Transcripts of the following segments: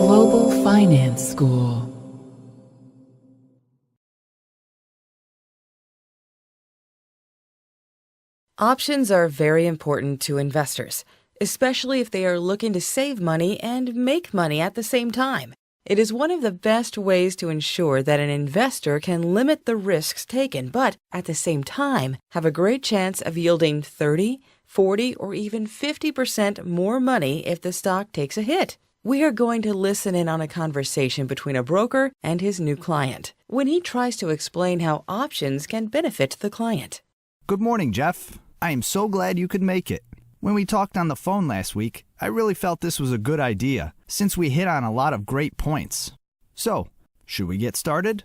Global Finance School. Options are very important to investors, especially if they are looking to save money and make money at the same time. It is one of the best ways to ensure that an investor can limit the risks taken, but at the same time have a great chance of yielding 30, 40, or even 50% more money if the stock takes a hit. We are going to listen in on a conversation between a broker and his new client when he tries to explain how options can benefit the client. Good morning, Jeff. I am so glad you could make it. When we talked on the phone last week, I really felt this was a good idea, since we hit on a lot of great points. So, should we get started?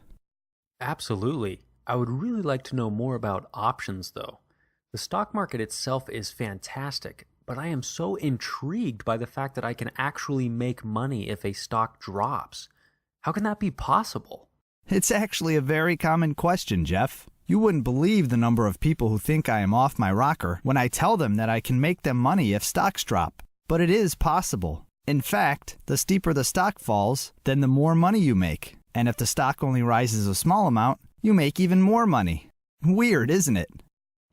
Absolutely. I would really like to know more about options, though. The stock market itself is fantastic, but I am so intrigued by the fact that I can actually make money if a stock drops. How can that be possible? It's actually a very common question, Jeff. You wouldn't believe the number of people who think I am off my rocker when I tell them that I can make them money if stocks drop. But it is possible. In fact, the steeper the stock falls, then the more money you make. And if the stock only rises a small amount, you make even more money. Weird, isn't it?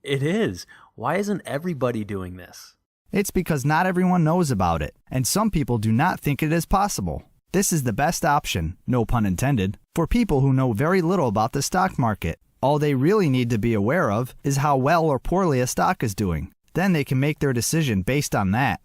It is. Why isn't everybody doing this? It's because not everyone knows about it, and some people do not think it is possible. This is the best option, no pun intended, for people who know very little about the stock market. All they really need to be aware of is how well or poorly a stock is doing. Then they can make their decision based on that.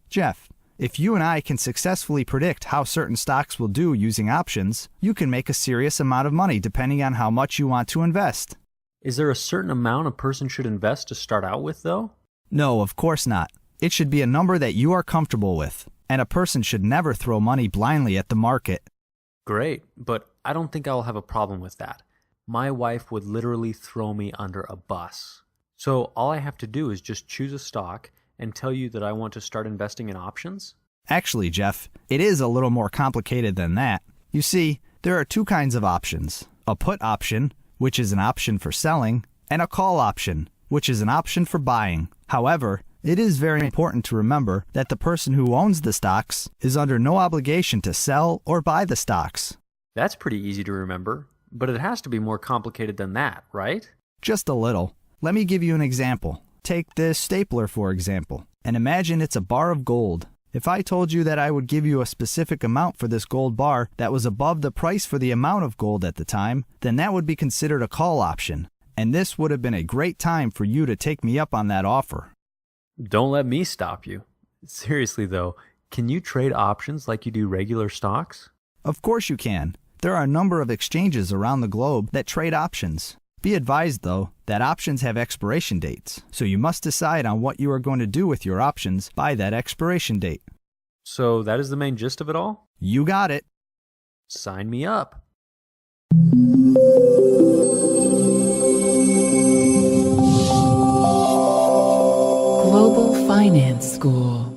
Jeff, if you and I can successfully predict how certain stocks will do using options, you can make a serious amount of money depending on how much you want to invest. Is there a certain amount a person should invest to start out with, though? No, of course not. It should be a number that you are comfortable with, and a person should never throw money blindly at the market. Great, but I don't think I'll have a problem with that. My wife would literally throw me under a bus. So all I have to do is just choose a stock and tell you that I want to start investing in options? Actually, Jeff, it is a little more complicated than that. You see, there are two kinds of options. A put option, which is an option for selling, and a call option, which is an option for buying. However, it is very important to remember that the person who owns the stocks is under no obligation to sell or buy the stocks. That's pretty easy to remember. But it has to be more complicated than that, right? Just a little. Let me give you an example. Take this stapler, for example, and imagine it's a bar of gold. If I told you that I would give you a specific amount for this gold bar that was above the price for the amount of gold at the time, then that would be considered a call option, and this would have been a great time for you to take me up on that offer. Don't let me stop you. Seriously, though, can you trade options like you do regular stocks? Of course you can. There are a number of exchanges around the globe that trade options. Be advised, though, that options have expiration dates, so you must decide on what you are going to do with your options by that expiration date. So that is the main gist of it all? You got it. Sign me up. Global Finance School.